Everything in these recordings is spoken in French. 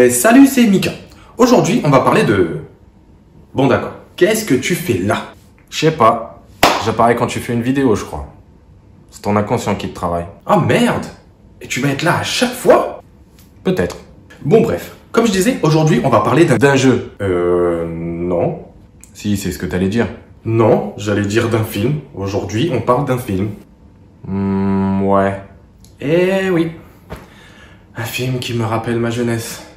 Salut, c'est Mika. Aujourd'hui, on va parler de... Bon d'accord, qu'est-ce que tu fais là? Je sais pas. J'apparais quand tu fais une vidéo, je crois. C'est ton inconscient qui te travaille. Oh merde! Et tu vas être là à chaque fois? Peut-être. Bon bref, comme je disais, aujourd'hui, on va parler D'un jeu. Non. Si, c'est ce que t'allais dire. Non, j'allais dire d'un film. Aujourd'hui, on parle d'un film. Ouais. Eh oui. Un film qui me rappelle ma jeunesse.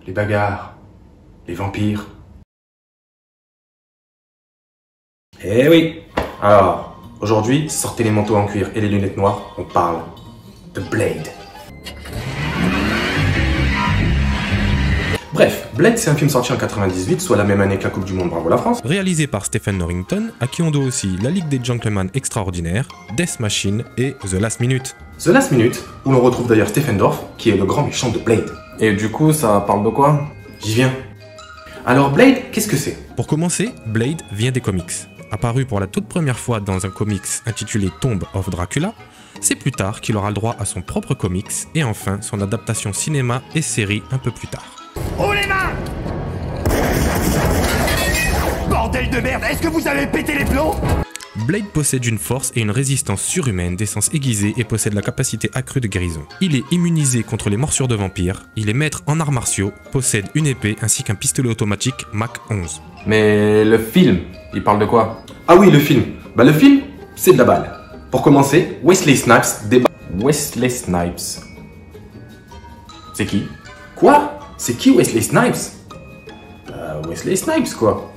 Les bagarres. Les vampires. Eh oui. Alors, aujourd'hui, sortez les manteaux en cuir et les lunettes noires. On parle de Blade. Bref, Blade, c'est un film sorti en 98, soit la même année que la Coupe du Monde, bravo la France. Réalisé par Stephen Norrington, à qui on doit aussi La Ligue des Gentlemen Extraordinaires, Death Machine et The Last Minute. The Last Minute, où l'on retrouve d'ailleurs Stephen Dorff, qui est le grand méchant de Blade. Et du coup, ça parle de quoi? J'y viens. Alors Blade, qu'est-ce que c'est? Pour commencer, Blade vient des comics. Apparu pour la toute première fois dans un comics intitulé Tomb of Dracula, c'est plus tard qu'il aura le droit à son propre comics et enfin son adaptation cinéma et série un peu plus tard. Oh les mains! Bordel de merde, est-ce que vous avez pété les plombs? Blade possède une force et une résistance surhumaine, d'essence aiguisée et possède la capacité accrue de guérison. Il est immunisé contre les morsures de vampires, il est maître en arts martiaux, possède une épée ainsi qu'un pistolet automatique Mach 11. Mais le film, il parle de quoi? Ah oui, le film. Bah le film, c'est de la balle. Pour commencer, Wesley Snipes débat... Wesley Snipes. C'est qui? Quoi? C'est qui Wesley Snipes? Wesley Snipes quoi.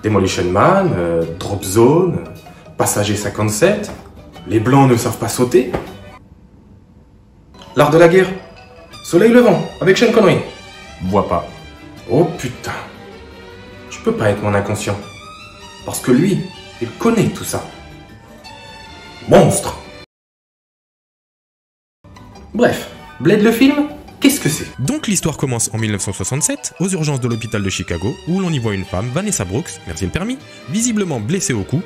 Demolition Man, Drop Zone, Passager 57, Les Blancs ne savent pas sauter. L'art de la guerre. Soleil levant, avec Sean Connery. Vois pas. Oh putain. Tu peux pas être mon inconscient. Parce que lui, il connaît tout ça. Monstre. Bref, Blade le film, qu'est-ce que c'est? Donc l'histoire commence en 1967, aux urgences de l'hôpital de Chicago, où l'on y voit une femme, Vanessa Brooks, merci le permis, visiblement blessée au cou,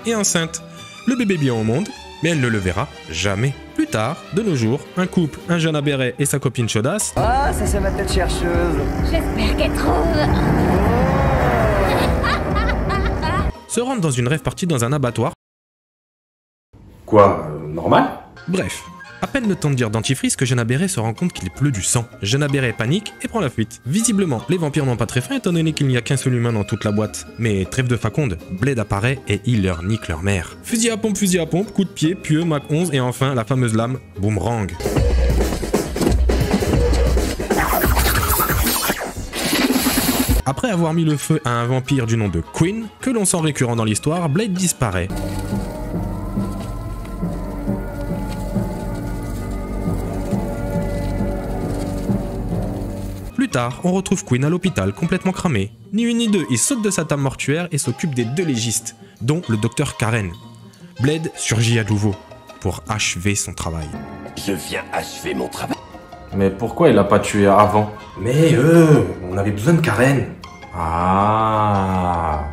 et enceinte. Le bébé bien au monde, mais elle ne le verra jamais. Plus tard, de nos jours, un couple, un jeune à béret et sa copine chaudasse, Ah, ça c'est ma tête chercheuse. J'espère qu'elle trouve. se rendent dans une rêve partie dans un abattoir. Quoi, normal? Bref, à peine le temps de dire dentifrice que Jeanne à béret se rend compte qu'il pleut du sang. Jeanne à béret panique et prend la fuite. Visiblement, les vampires n'ont pas très faim étant donné qu'il n'y a qu'un seul humain dans toute la boîte. Mais trêve de faconde, Blade apparaît et il leur nique leur mère. Fusil à pompe, coup de pied, pieux, Mach 11 et enfin la fameuse lame, boomerang. Après avoir mis le feu à un vampire du nom de Quinn, que l'on sent récurrent dans l'histoire, Blade disparaît. Plus tard, on retrouve Quinn à l'hôpital complètement cramé. Ni une ni deux, il saute de sa table mortuaire et s'occupe des deux légistes, dont le docteur Karen. Blade surgit à nouveau pour achever son travail. Je viens achever mon travail. Mais pourquoi il a pas tué avant? Mais on avait besoin de Karen. Ah.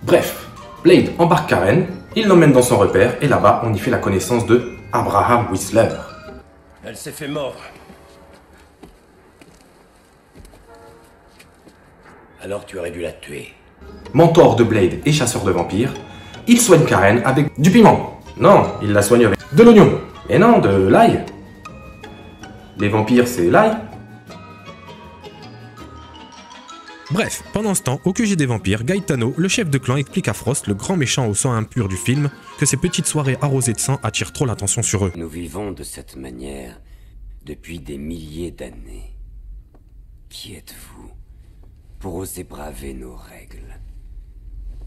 Bref, Blade embarque Karen, il l'emmène dans son repère et là-bas on y fait la connaissance de Abraham Whistler. Elle s'est fait mordre. Alors tu aurais dû la tuer. Mentor de Blade et chasseur de vampires, il soigne Karen avec du piment. Non, il la soigne avec de l'oignon. Et non, de l'ail. Les vampires, c'est l'ail. Bref, pendant ce temps, au QG des vampires, Gaetano, le chef de clan, explique à Frost, le grand méchant au sang impur du film, que ces petites soirées arrosées de sang attirent trop l'attention sur eux. Nous vivons de cette manière depuis des milliers d'années. Qui êtes-vous pour oser braver nos règles?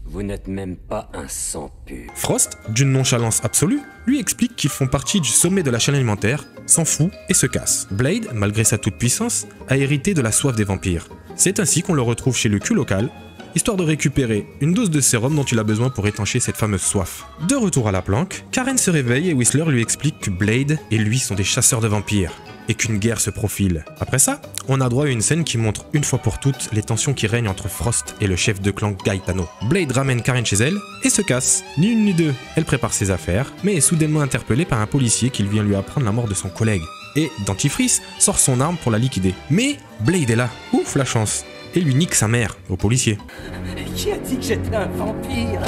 Vous n'êtes même pas un sang pur. Frost, d'une nonchalance absolue, lui explique qu'ils font partie du sommet de la chaîne alimentaire, s'en fout et se casse. Blade, malgré sa toute-puissance, a hérité de la soif des vampires. C'est ainsi qu'on le retrouve chez le Q local, histoire de récupérer une dose de sérum dont il a besoin pour étancher cette fameuse soif. De retour à la planque, Karen se réveille et Whistler lui explique que Blade et lui sont des chasseurs de vampires. et qu'une guerre se profile. Après ça, on a droit à une scène qui montre une fois pour toutes les tensions qui règnent entre Frost et le chef de clan Gaetano. Blade ramène Karen chez elle et se casse. Ni une ni deux, elle prépare ses affaires, mais est soudainement interpellée par un policier qui vient lui apprendre la mort de son collègue. Et Dentifrice sort son arme pour la liquider. Mais Blade est là, ouf la chance, et lui nique sa mère au policier. Qui a dit que j'étais un vampire?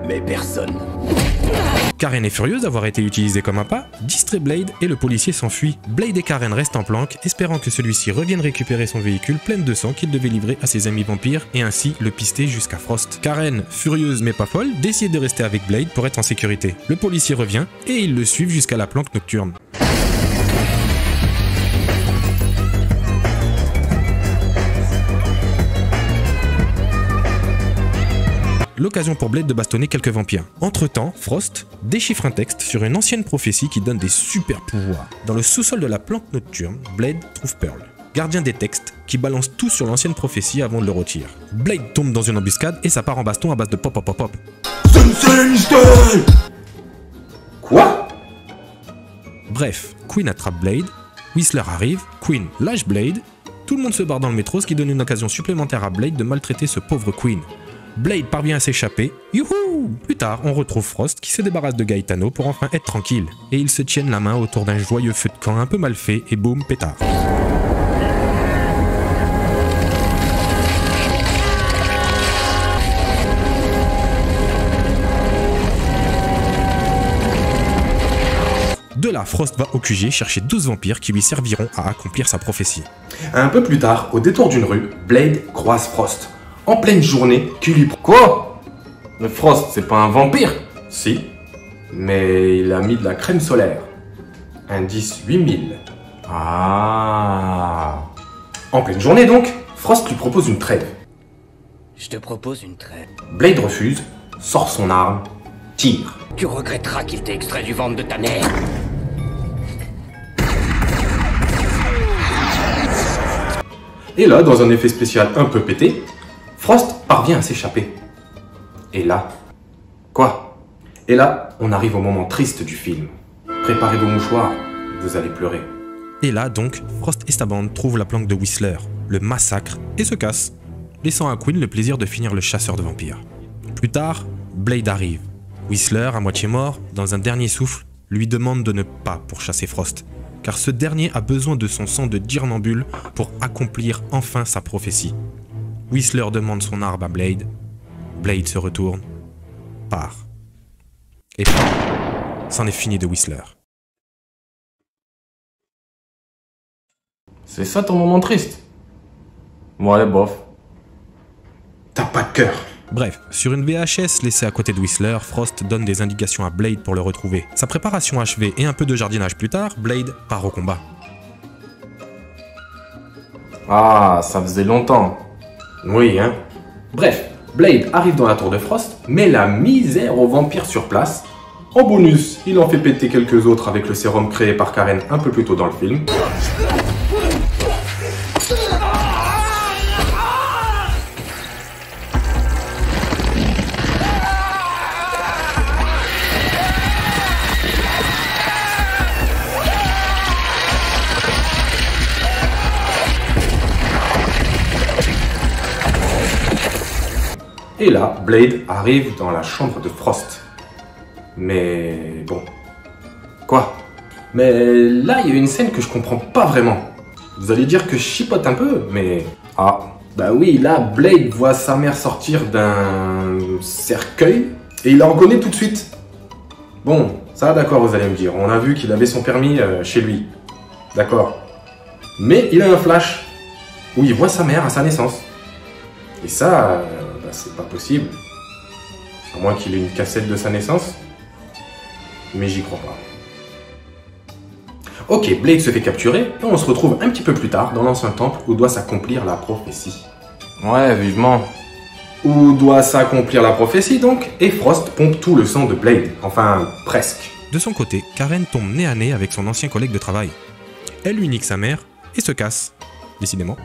Mais personne. Karen est furieuse d'avoir été utilisée comme appât, distrait Blade et le policier s'enfuit. Blade et Karen restent en planque, espérant que celui-ci revienne récupérer son véhicule plein de sang qu'il devait livrer à ses amis vampires et ainsi le pister jusqu'à Frost. Karen, furieuse mais pas folle, décide de rester avec Blade pour être en sécurité. Le policier revient et ils le suivent jusqu'à la planque nocturne. L'occasion pour Blade de bastonner quelques vampires. Entre-temps, Frost déchiffre un texte sur une ancienne prophétie qui donne des super pouvoirs. Dans le sous-sol de la planque nocturne, Blade trouve Pearl, gardien des textes, qui balance tout sur l'ancienne prophétie avant de le retirer. Blade tombe dans une embuscade et ça part en baston à base de pop pop pop pop. Quoi? Bref, Queen attrape Blade, Whistler arrive, Queen lâche Blade, tout le monde se barre dans le métro, ce qui donne une occasion supplémentaire à Blade de maltraiter ce pauvre Queen. Blade parvient à s'échapper. Youhou! Plus tard, on retrouve Frost qui se débarrasse de Gaetano pour enfin être tranquille. Et ils se tiennent la main autour d'un joyeux feu de camp un peu mal fait et boum, pétard. De là, Frost va au QG chercher 12 vampires qui lui serviront à accomplir sa prophétie. Un peu plus tard, au détour d'une rue, Blade croise Frost. En pleine journée, qui lui... Quoi? Le Frost, c'est pas un vampire? Si, mais il a mis de la crème solaire. Indice 8000. Ah. En pleine journée donc, Frost lui propose une trêve. Je te propose une trêve. Blade refuse, sort son arme, tire. Tu regretteras qu'il t'ait extrait du ventre de ta mère. Et là, dans un effet spécial un peu pété, Frost parvient à s'échapper. Et là... Quoi? Et là, on arrive au moment triste du film. Préparez vos mouchoirs, vous allez pleurer. Et là donc, Frost et sa bande trouvent la planque de Whistler, le massacrent et se cassent, laissant à Queen le plaisir de finir le chasseur de vampires. Plus tard, Blade arrive. Whistler, à moitié mort, dans un dernier souffle, lui demande de ne pas pourchasser Frost, car ce dernier a besoin de son sang de dirnambule pour accomplir enfin sa prophétie. Whistler demande son arme à Blade, Blade se retourne, part. Et c'en est fini de Whistler. C'est ça ton moment triste? Ouais, bof. T'as pas de cœur. Bref, sur une VHS laissée à côté de Whistler, Frost donne des indications à Blade pour le retrouver. Sa préparation achevée et un peu de jardinage plus tard, Blade part au combat. Ah, ça faisait longtemps. Oui, hein. Bref, Blade arrive dans la tour de Frost, met la misère aux vampires sur place. En bonus, il en fait péter quelques autres avec le sérum créé par Karen un peu plus tôt dans le film. Et là, Blade arrive dans la chambre de Frost. Mais bon. Quoi? Mais là, il y a une scène que je comprends pas vraiment. Vous allez dire que je chipote un peu, mais... Ah, bah oui, là, Blade voit sa mère sortir d'un cercueil et il la reconnaît tout de suite. Bon, ça d'accord, vous allez me dire. On a vu qu'il avait son permis chez lui. D'accord. Mais il a un flash où il voit sa mère à sa naissance. Et ça... c'est pas possible. À moins qu'il ait une cassette de sa naissance. Mais j'y crois pas. Ok, Blade se fait capturer et on se retrouve un petit peu plus tard dans l'ancien temple où doit s'accomplir la prophétie. Ouais, vivement. Où doit s'accomplir la prophétie donc, et Frost pompe tout le sang de Blade. Enfin, presque. De son côté, Karen tombe nez à nez avec son ancien collègue de travail. Elle lui nique sa mère et se casse. Décidément.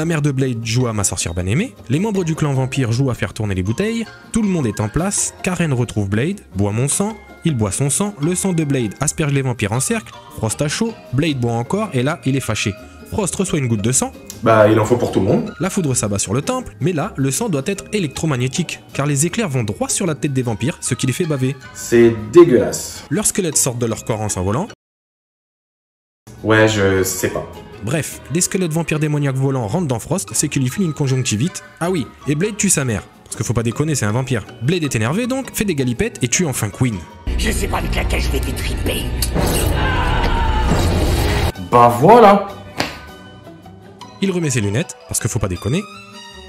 la mère de Blade joue à ma sorcière bien-aimée, les membres du clan vampire jouent à faire tourner les bouteilles, tout le monde est en place, Karen retrouve Blade, boit mon sang, il boit son sang, le sang de Blade asperge les vampires en cercle, Frost a chaud, Blade boit encore et là il est fâché. Frost reçoit une goutte de sang, Bah, il en faut pour tout le monde. la foudre s'abat sur le temple, mais là, le sang doit être électromagnétique, car les éclairs vont droit sur la tête des vampires, ce qui les fait baver. C'est dégueulasse. Leurs squelettes sortent de leur corps en s'envolant. Ouais, je sais pas. Bref, les squelettes vampires démoniaques volants rentrent dans Frost, c'est qu'il lui file une conjonctivite. Ah oui, et Blade tue sa mère. Parce qu'il faut pas déconner, c'est un vampire. Blade est énervé donc, fait des galipettes et tue enfin Queen. Je sais pas avec laquelle je vais t'étriper. Bah voilà. Il remet ses lunettes, parce qu'il faut pas déconner,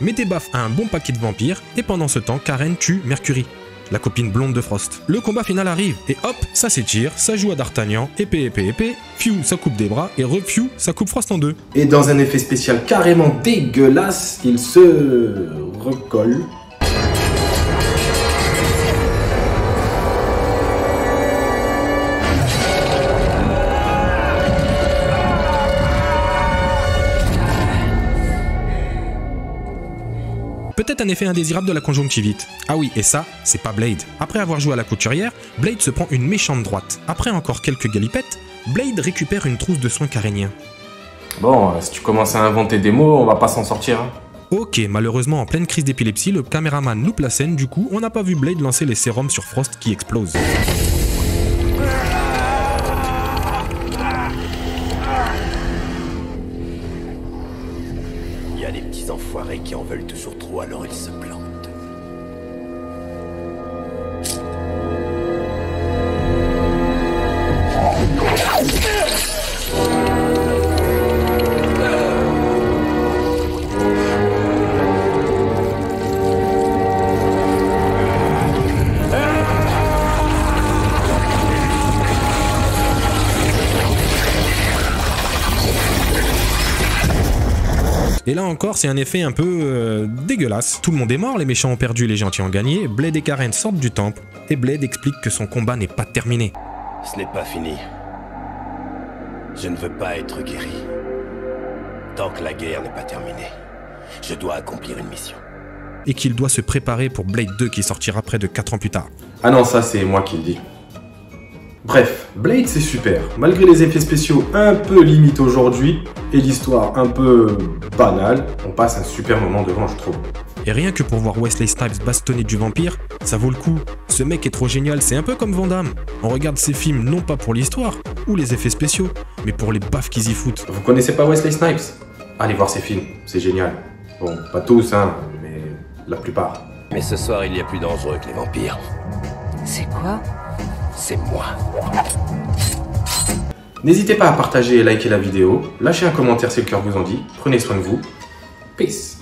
met des baffes à un bon paquet de vampires, et pendant ce temps, Karen tue Mercury, la copine blonde de Frost. Le combat final arrive, et hop, ça s'étire, ça joue à D'Artagnan, épée, fiou, ça coupe des bras, et refiou, ça coupe Frost en deux. Et dans un effet spécial carrément dégueulasse, il se recolle. Peut-être un effet indésirable de la conjonctivite. Ah oui, et ça, c'est pas Blade. Après avoir joué à la couturière, Blade se prend une méchante droite. Après encore quelques galipettes, Blade récupère une trousse de soins caréniens. Bon, si tu commences à inventer des mots, on va pas s'en sortir. Hein. Ok, malheureusement en pleine crise d'épilepsie, le caméraman loupe la scène, du coup on n'a pas vu Blade lancer les sérums sur Frost qui explosent. Il y a des petits enfoirés qui en veulent toujours trop, alors ils se plantent. Et là encore, c'est un effet un peu dégueulasse. Tout le monde est mort, les méchants ont perdu, les gentils ont gagné, Blade et Karen sortent du temple, et Blade explique que son combat n'est pas terminé. Ce n'est pas fini. Je ne veux pas être guéri. Tant que la guerre n'est pas terminée, je dois accomplir une mission. Et qu'il doit se préparer pour Blade 2 qui sortira près de 4 ans plus tard. Ah non, ça c'est moi qui le dis. Bref, Blade c'est super, malgré les effets spéciaux un peu limites aujourd'hui et l'histoire un peu banale, on passe un super moment devant je trouve. Et rien que pour voir Wesley Snipes bastonner du vampire, ça vaut le coup. Ce mec est trop génial, c'est un peu comme Van Damme. On regarde ses films non pas pour l'histoire ou les effets spéciaux, mais pour les baffes qu'ils y foutent. Vous connaissez pas Wesley Snipes? Allez voir ses films, c'est génial. Bon, pas tous hein, mais la plupart. Mais ce soir, il y a plus dangereux que les vampires. C'est quoi? C'est moi. N'hésitez pas à partager et liker la vidéo, lâchez un commentaire si le cœur vous en dit, prenez soin de vous, peace.